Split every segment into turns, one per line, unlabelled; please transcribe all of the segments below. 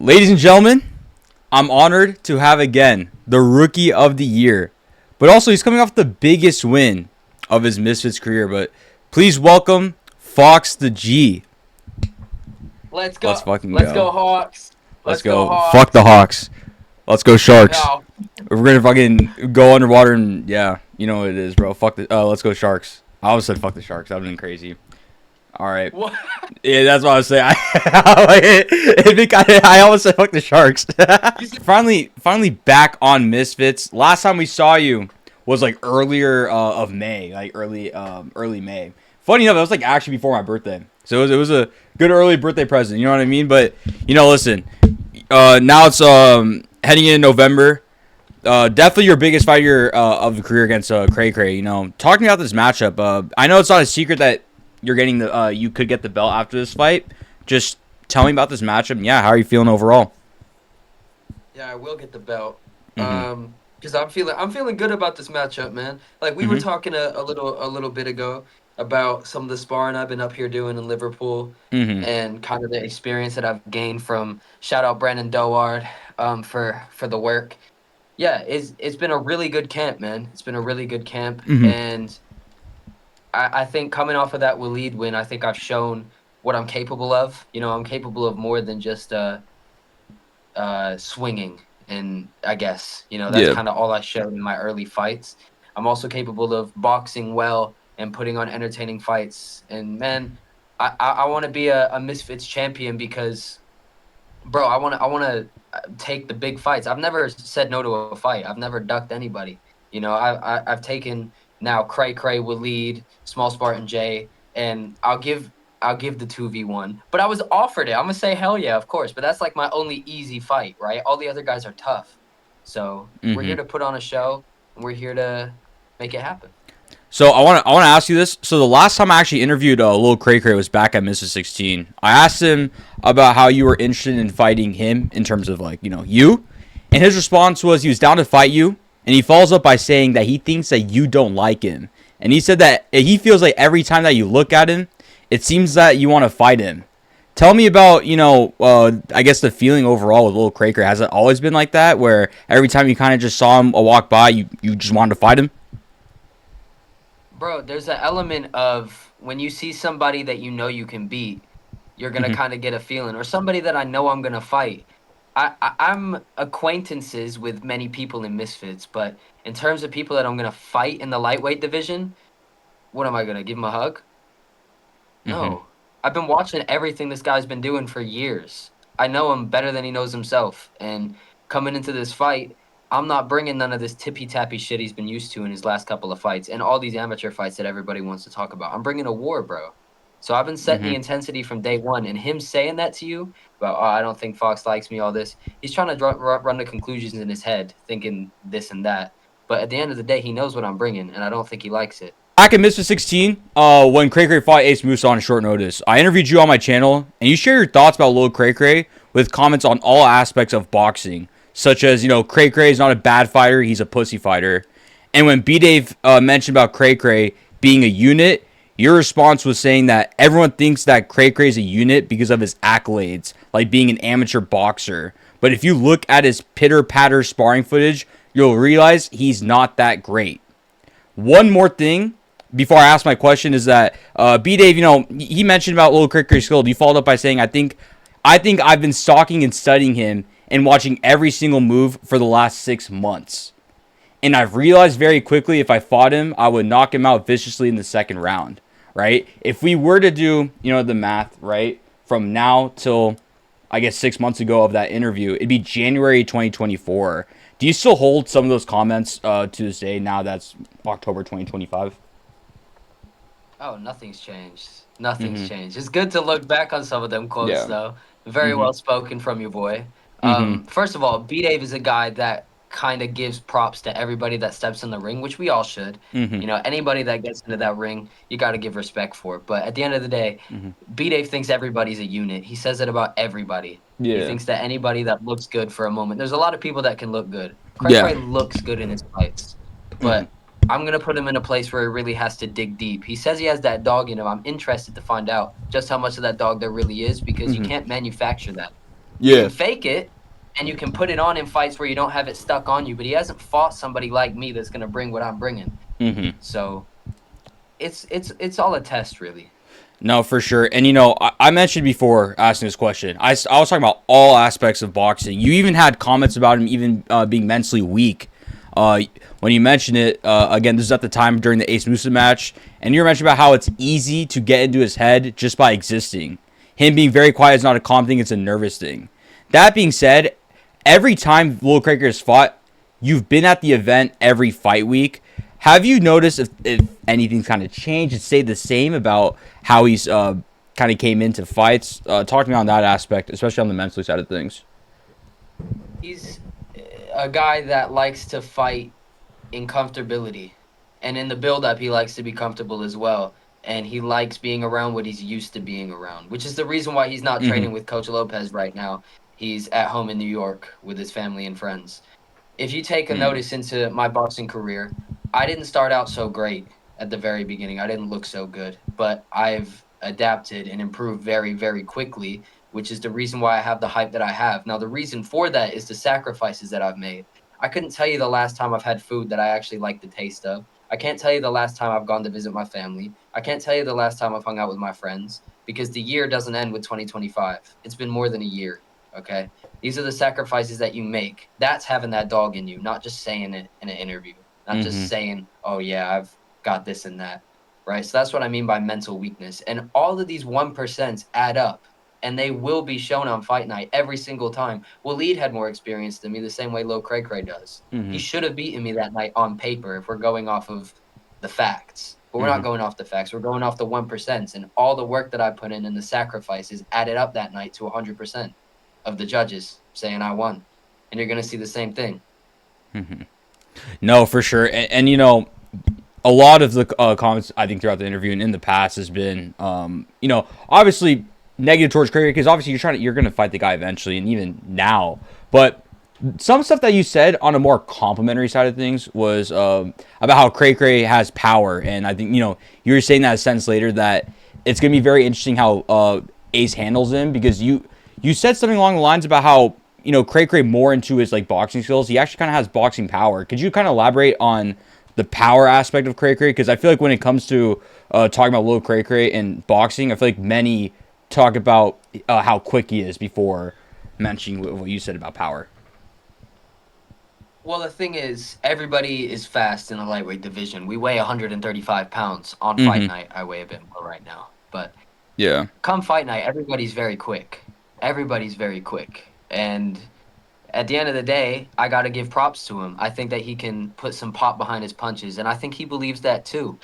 Ladies and gentlemen, I'm honored to have again the Rookie of the Year. But also, he's coming off the biggest win of his Misfits career. But please welcome FoxTheG.
Let's
Let's
go.
fucking
Let's
go.
go Hawks.
Let's
Let's go
go. Fuck
Hawks.
the Hawks. Let's go Sharks.
No.
We're gonna fucking go underwater and yeah, you know what it is, bro. Fuck the. Let's go Sharks. I always said fuck the Sharks. That would have been crazy. All right.
What?
Yeah, that's what I was saying. I almost said fuck the Sharks. finally back on Misfits. Last time we saw you was like earlier of May, like early May. Funny enough, it was like actually before my birthday, so it was a good early birthday present. You know what I mean? But listen, now it's heading into November. Definitely your biggest fight of the career against CraCra. Talk to me about this matchup. I know it's not a secret that you're getting you could get the belt after this fight. Just tell me about this matchup. Yeah, how are you feeling overall?
Yeah, I will get the belt.
Mm-hmm.
Because I'm feeling good about this matchup, man. Like we were
Mm-hmm.
talking a little bit ago about some of the sparring I've been up here doing in Liverpool,
Mm-hmm.
and kind of the experience that I've gained from shout out Brandon Doard, for the work. Yeah, it's been a really good camp, man. It's been a really good camp,
Mm-hmm.
and I think coming off of that Waleed win, I think I've shown what I'm capable of. I'm capable of more than just swinging, and I guess that's
Yeah.
kind of all I showed in my early fights. I'm also capable of boxing well and putting on entertaining fights. And man, I want to be a Misfits champion because, bro, I want to take the big fights. I've never said no to a fight. I've never ducked anybody. I've taken now CraCra will lead Small Spartan J, and I'll give the 2v1. But I was offered it. I'm gonna say hell yeah, of course. But that's like my only easy fight, right? All the other guys are tough. So we're
Mm-hmm.
here to put on a show, and we're here to make it happen.
So I want to ask you this. So the last time I actually interviewed Lil Craiger was back at Mr. 16. I asked him about how you were interested in fighting him in terms of like you, and his response was he was down to fight you, and he follows up by saying that he thinks that you don't like him, and he said that he feels like every time that you look at him, it seems that you want to fight him. Tell me about I guess the feeling overall with Lil Craiger. Has it always been like that, where every time you kind of just saw him walk by, you just wanted to fight him?
Bro, there's an element of when you see somebody that you know you can beat, you're gonna
Mm-hmm.
kind of get a feeling, or somebody that I know I'm gonna fight. I'm acquaintances with many people in Misfits, but in terms of people that I'm gonna fight in the lightweight division, what am I gonna give him a hug?
Mm-hmm.
No. I've been watching everything this guy's been doing for years. I know him better than he knows himself. And coming into this fight, I'm not bringing none of this tippy tappy shit he's been used to in his last couple of fights and all these amateur fights that everybody wants to talk about. I'm bringing a war, bro. So I've been setting the
Mm-hmm.
intensity from day one. And him saying that to you about, oh, I don't think Fox likes me, all this, he's trying to run the conclusions in his head, thinking this and that. But at the end of the day, he knows what I'm bringing, and I don't think he likes it.
Back in Mr. 16, when CraCra fought Ace Musa on short notice, I interviewed you on my channel, and you share your thoughts about Lil CraCra with comments on all aspects of boxing, such as, CraCra is not a bad fighter, he's a pussy fighter. And when B-Dave mentioned about CraCra being a unit, your response was saying that everyone thinks that CraCra is a unit because of his accolades, like being an amateur boxer. But if you look at his pitter-patter sparring footage, you'll realize he's not that great. One more thing before I ask my question is that B Dave, he mentioned about Lil Cricker's skill. You followed up by saying, I think I've been stalking and studying him and watching every single move for the last 6 months. And I've realized very quickly if I fought him, I would knock him out viciously in the second round. Right? If we were to do, the math, right, from now till I guess 6 months ago of that interview, it'd be January 2024. Do you still hold some of those comments to this day? Now that's October 2025.
Oh, nothing's changed. Nothing's
Mm-hmm.
changed. It's good to look back on some of them quotes,
Yeah.
though. Very
Mm-hmm.
well spoken from your boy.
Mm-hmm.
First of all, B Dave is a guy that kind of gives props to everybody that steps in the ring, which we all should.
Mm-hmm.
Anybody that gets into that ring, you got to give respect for. But at the end of the day,
Mm-hmm.
B Dave thinks everybody's a unit. He says it about everybody. He
Yeah.
thinks that anybody that looks good for a moment, there's a lot of people that can look good. Cray
Yeah.
Cray looks good in his fights,
Mm-hmm.
but I'm gonna put him in a place where he really has to dig deep. He says he has that dog in him. I'm interested to find out just how much of that dog there really is because you
Mm-hmm.
can't manufacture that. You
Yeah.
can fake it and you can put it on in fights where you don't have it stuck on you, but he hasn't fought somebody like me that's going to bring what I'm bringing.
Mm-hmm.
So it's all a test, really.
No, for sure. And I mentioned before asking this question, I was talking about all aspects of boxing. You even had comments about him even being mentally weak. When you mentioned it, again, this is at the time during the Ace Musa match, and you were mentioning about how it's easy to get into his head just by existing. Him being very quiet is not a calm thing; it's a nervous thing. That being said, every time Lil Craiger has fought, you've been at the event every fight week. Have you noticed if anything's kind of changed and stayed the same about how he's kind of came into fights? Talk to me on that aspect, especially on the mentally side of things.
He's a guy that likes to fight in comfortability. And in the build up, he likes to be comfortable as well. And he likes being around what he's used to being around, which is the reason why he's not
Mm-hmm.
training with Coach Lopez right now. He's at home in New York with his family and friends. If you take a
Mm-hmm.
notice into my boxing career, I didn't start out so great at the very beginning. I didn't look so good, but I've adapted and improved very, very quickly, which is the reason why I have the hype that I have. Now, the reason for that is the sacrifices that I've made. I couldn't tell you the last time I've had food that I actually like the taste of. I can't tell you the last time I've gone to visit my family. I can't tell you the last time I've hung out with my friends because the year doesn't end with 2025. It's been more than a year. Okay. These are the sacrifices that you make. That's having that dog in you, not just saying it in an interview, not
Mm-hmm.
just saying, oh, yeah, I've got this and that. Right. So that's what I mean by mental weakness. And all of these 1% add up and they will be shown on fight night every single time. Waleed had more experience than me, the same way Lil Craiger does. He
Mm-hmm.
should have beaten me that night on paper if we're going off of the facts. But we're
Mm-hmm.
not going off the facts. We're going off the 1%. And all the work that I put in and the sacrifices added up that night to 100% of the judges saying I won. And you're going to see the same thing.
Mm-hmm. No, for sure. And a lot of the comments I think throughout the interview and in the past has been, obviously negative towards Craiger because obviously you're gonna fight the guy eventually, and even now. But some stuff that you said on a more complimentary side of things was about how Craiger has power, and I think you were saying that a sentence later that it's gonna be very interesting how Ace handles him because you said something along the lines about how Craiger more into his like boxing skills. He actually kind of has boxing power. Could you kind of elaborate on the power aspect of CraCra? Because I feel like when it comes to talking about Lil CraCra in boxing, I feel like many talk about how quick he is before mentioning what you said about power.
Well, the thing is, everybody is fast in the lightweight division. We weigh 135 pounds. On fight
Mm-hmm.
night, I weigh a bit more right now. But
Yeah.
come fight night, everybody's very quick. Everybody's very quick. And at the end of the day, I got to give props to him. I think that he can put some pop behind his punches. And I think he believes that too.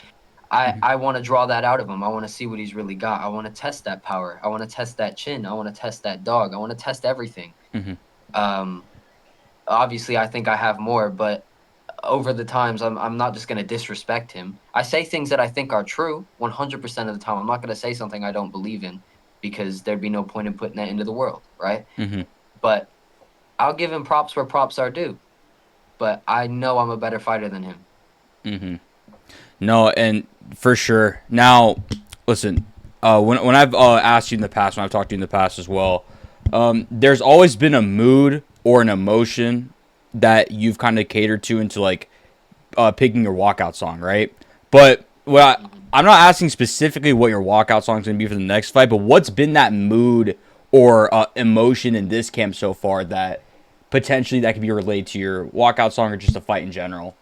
Mm-hmm.
I want to draw that out of him. I want to see what he's really got. I want to test that power. I want to test that chin. I want to test that dog. I want to test everything.
Mm-hmm.
Um, Obviously, I think I have more, but over the times, I'm not just going to disrespect him. I say things that I think are true 100% of the time. I'm not going to say something I don't believe in because there'd be no point in putting that into the world, right?
Mm-hmm.
But I'll give him props where props are due. But I know I'm a better fighter than him.
Mm-hmm. No, and for sure. Now, listen. When I've asked you in the past, when I've talked to you in the past as well, there's always been a mood or an emotion that you've kind of catered to into like picking your walkout song, right? But
Mhm.
I'm not asking specifically what your walkout song is going to be for the next fight, but what's been that mood or emotion in this camp so far that potentially that could be related to your walkout song or just a fight in general?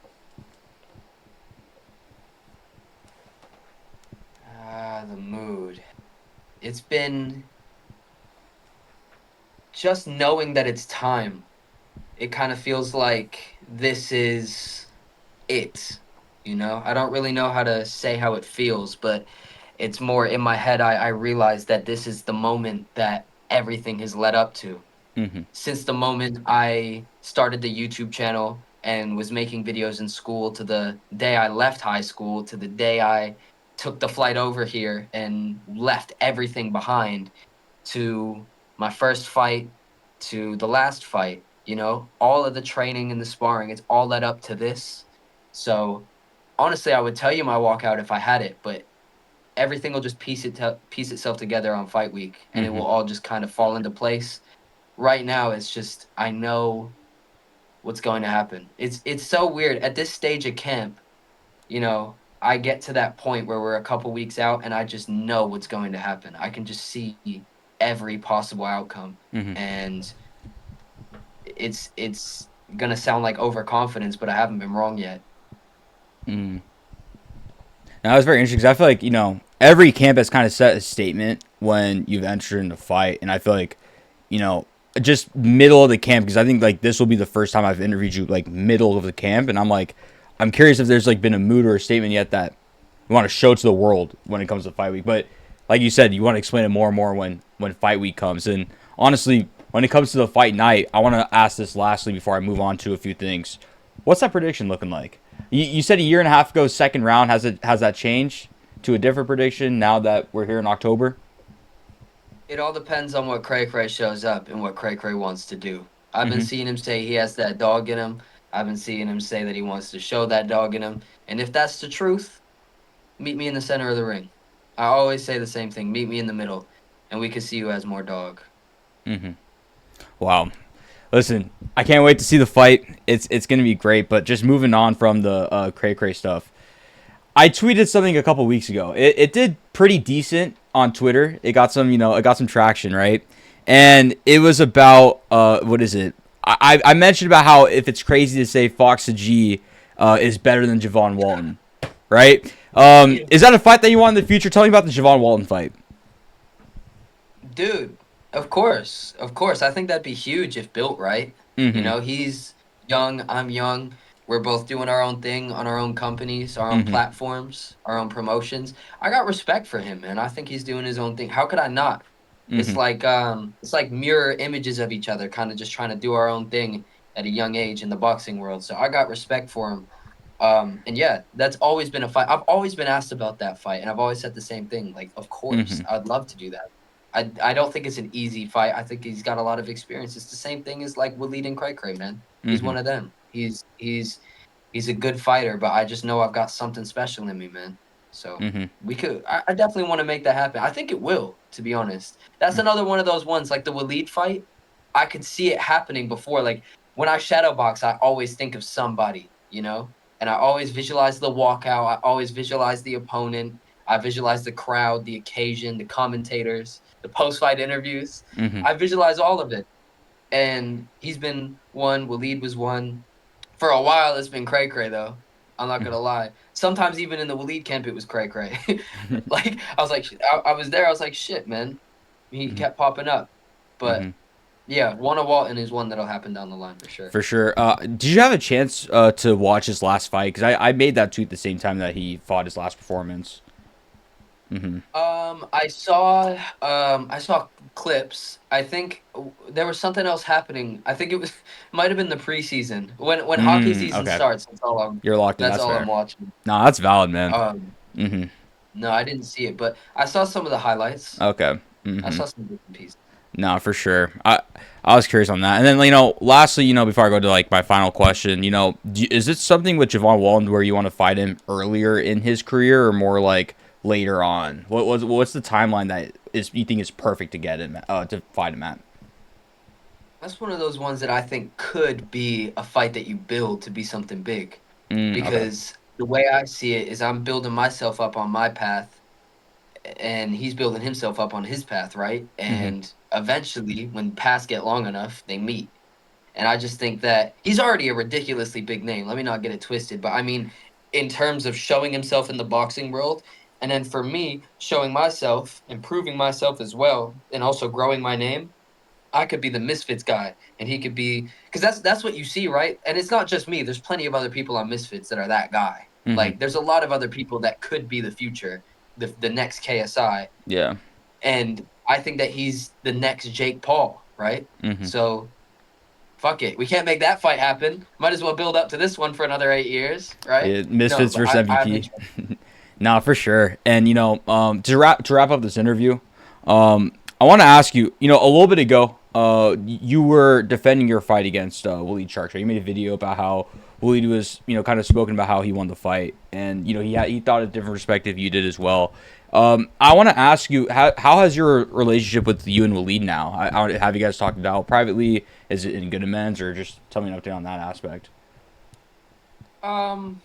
The mood. It's been just knowing that it's time. It kind of feels like this is it. I don't really know how to say how it feels, but it's more in my head. I realize that this is the moment that everything has led up to.
Mm-hmm.
Since the moment I started the YouTube channel and was making videos in school to the day I left high school to the day I took the flight over here and left everything behind to my first fight to the last fight, all of the training and the sparring, it's all led up to this. So honestly, I would tell you my walkout if I had it, but everything will just piece itself together on fight week and it
Mm-hmm.
will all just kind of fall into place right now it's just I know what's going to happen. It's so weird at this stage of camp. I get to that point where we're a couple weeks out, and I just know what's going to happen. I can just see every possible outcome,
Mm-hmm.
and it's gonna sound like overconfidence, but I haven't been wrong yet.
Mm. Now, that's very interesting because I feel like, every camp has kind of set a statement when you've entered in a fight. And I feel like, you know, just middle of the camp, because I think like this will be the first time I've interviewed you like middle of the camp. And I'm curious if there's like been a mood or a statement yet that you want to show to the world when it comes to fight week. But like you said, you want to explain it more and more when fight week comes. And honestly, when it comes to the fight night, I want to ask this lastly before I move on to a few things. What's that prediction looking like? You said a year and a half ago, second round. Has that changed to a different prediction now that we're here in October?
It all depends on what CraCra shows up and what CraCra wants to do. I've been
Mm-hmm.
seeing him say he has that dog in him. I've been seeing him say that he wants to show that dog in him. And if that's the truth, meet me in the center of the ring. I always say the same thing. Meet me in the middle, and we can see who has more dog.
Mm-hmm. Wow. Listen, I can't wait to see the fight. It's gonna be great. But just moving on from the cray cray stuff, I tweeted something a couple weeks ago. It did pretty decent on Twitter. It got some traction, right? And it was about what is it? I mentioned about how if it's crazy to say FoxTheG is better than Javon Walton, right?
Yeah.
Is that a fight that you want in the future? Tell me about the Javon Walton fight.
Dude, of course. Of course. I think that'd be huge if built right.
Mm-hmm.
He's young, I'm young. We're both doing our own thing on our own companies, our own
Mm-hmm.
platforms, our own promotions. I got respect for him, man. I think he's doing his own thing. How could I not?
Mm-hmm.
It's like mirror images of each other, kind of just trying to do our own thing at a young age in the boxing world. So I got respect for him. And yeah, that's always been a fight. I've always been asked about that fight, and I've always said the same thing. Like, of course,
Mm-hmm.
I'd love to do that. I don't think it's an easy fight. I think he's got a lot of experience. It's the same thing as like Waleed and CraCra, man. He's
Mm-hmm.
one of them. He's a good fighter, but I just know I've got something special in me, man. So
Mm-hmm.
I definitely want to make that happen. I think it will, to be honest. That's another one of those ones, like the Waleed fight. I could see it happening before. Like when I shadow box, I always think of somebody, and I always visualize the walkout. I always visualize the opponent. I visualize the crowd, the occasion, the commentators, the post fight interviews.
Mm-hmm.
I visualize all of it. And he's been one. Waleed was one. For a while, it's been CraCra though. I'm not gonna lie. Sometimes even in the Waleed camp, it was CraCra. Like I was like, I was there. I was like, shit, man. He
Mm-hmm.
kept popping up,
Mm-hmm.
but yeah, one of Walton is one that'll happen down the line for sure.
For sure. Did you have a chance to watch his last fight? Because I made that tweet the same time that he fought his last performance. Mm-hmm.
I saw clips. I think there was something else happening. I think it was might have been the preseason when hockey season
Okay.
starts.
You're locked in.
That's
That's
all I'm
fair.
watching.
No, that's valid, man.
Um,
Mm-hmm.
no, I didn't see it, but I saw some of the highlights.
Okay.
I
Mm-hmm.
saw some bits and pieces.
No, for sure. I was curious on that. And then, lastly, before I go to like my final question, is it something with Javon Walton where you want to fight him earlier in his career or more like later on? What's the timeline that is you think is perfect to get him to fight him at?
That's one of those ones that I think could be a fight that you build to be something big.
Okay.
Because the way I see it is I'm building myself up on my path and he's building himself up on his path, right?
Mm-hmm.
And eventually when paths get long enough, they meet. And I just think that he's already a ridiculously big name. Let me not get it twisted, but I mean in terms of showing himself in the boxing world, and then for me showing myself, improving myself as well, and also growing my name, I could be the Misfits guy, and he could be because that's what you see, right? And it's not just me. There's plenty of other people on Misfits that are that guy.
Mm-hmm.
Like there's a lot of other people that could be the future, the next KSI,
Yeah.
and I think that he's the next Jake Paul, right?
Mm-hmm.
So fuck it, we can't make that fight happen. Might as well build up to this one for another 8 years, right?
Yeah,
No,
Misfits
but
versus
I'm
MVP.
interested.
Nah, for sure. And to wrap up this interview, I want to ask you. A little bit ago, you were defending your fight against Waleed Sharkshot. You made a video about how Waleed was, kind of spoken about how he won the fight, and he thought a different perspective. You did as well. I want to ask you, how has your relationship with you and Waleed now? Have you guys talked it out privately? Is it in good amends, or just tell me an update on that aspect?
Um,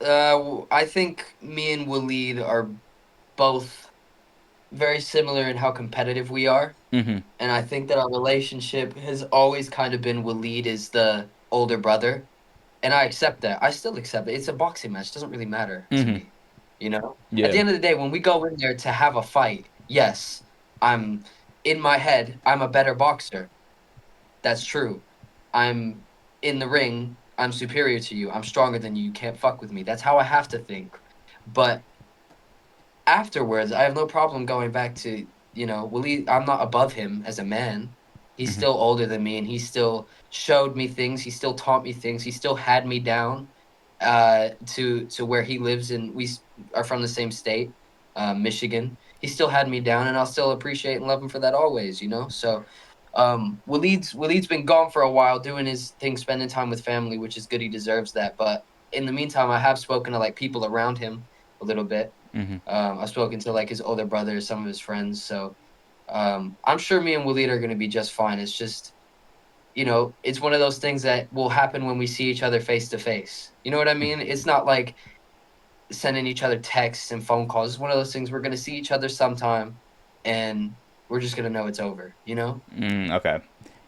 I think me and Waleed are both very similar in how competitive we are.
Mm-hmm.
And I think that our relationship has always kind of been Waleed is the older brother. And I accept that. I still accept it. It's a boxing match. It doesn't really matter to
Mm-hmm.
me. You know? At the
Yeah.
end of the day, when we go in there to have a fight, yes, I'm in my head, I'm a better boxer. That's true. I'm in the ring, I'm superior to you. I'm stronger than you. You can't fuck with me. That's how I have to think. But afterwards, I have no problem going back to, Willie. I'm not above him as a man. He's
Mm-hmm.
still older than me, and he still showed me things. He still taught me things. He still had me down to where he lives, and are from the same state, Michigan. He still had me down, and I'll still appreciate and love him for that always. So Waleed's been gone for a while, doing his thing, spending time with family, which is good. He deserves that. But in the meantime, I have spoken to like people around him a little bit.
Mm-hmm.
I've spoken to like his older brother, some of his friends. So I'm sure me and Waleed are going to be just fine. It's just, it's one of those things that will happen when we see each other face to face. You know what I mean? It's not like sending each other texts and phone calls. It's one of those things we're going to see each other sometime, and we're just going to know it's over.
Okay.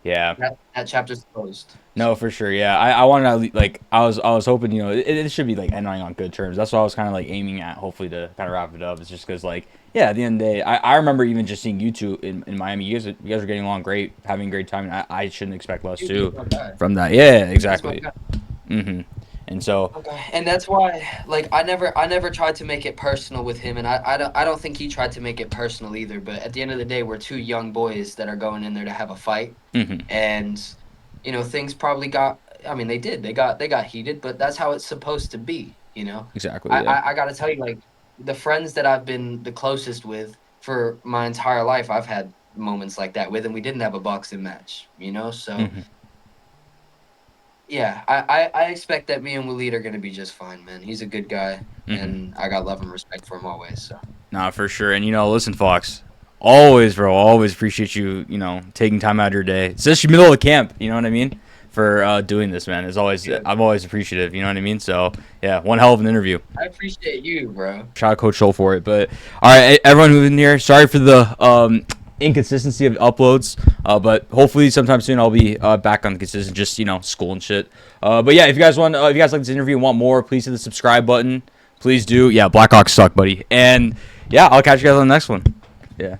Yeah.
That chapter's closed.
No,
So
for sure. Yeah, I wanted to like I was hoping it should be like ending on good terms. That's what I was kind of like aiming at. Hopefully to kind of wrap it up. It's just because like yeah, at the end of the day, I remember even just seeing you two in Miami. You guys are getting along great, having a great time. And I shouldn't expect less
dude, he's
too
my guy.
from that. Yeah,
He's my
exactly.
guy.
Mm-hmm. And so
Okay, and that's why, like, I never tried to make it personal with him, and I don't think he tried to make it personal either. But at the end of the day, we're two young boys that are going in there to have a fight,
mm-hmm.
and things probably got. I mean, they did. They got heated, but that's how it's supposed to be.
Exactly.
I
Yeah.
I, I got to tell you, like, the friends that I've been the closest with for my entire life, I've had moments like that with, and we didn't have a boxing match. So
Mm-hmm.
yeah, I expect that me and Waleed are gonna be just fine, man. He's a good guy,
Mm-hmm.
and I got love and respect for him always. So
Nah, for sure. And listen, Fox. Always, bro. Always appreciate you. Taking time out of your day, especially middle of camp. You know what I mean? For doing this, man. It's always
good.
I'm always appreciative. You know what I mean? So yeah, one hell of an interview.
I appreciate you, bro.
Shout out Coach Scholl for it. But all right, everyone who's in here, sorry for the inconsistency of uploads. But hopefully sometime soon I'll be back on the consistent, just school and shit. But yeah, if you guys like this interview and want more, please hit the subscribe button. Please do. Yeah, Blackhawks suck, buddy. And yeah, I'll catch you guys on the next one. Yeah.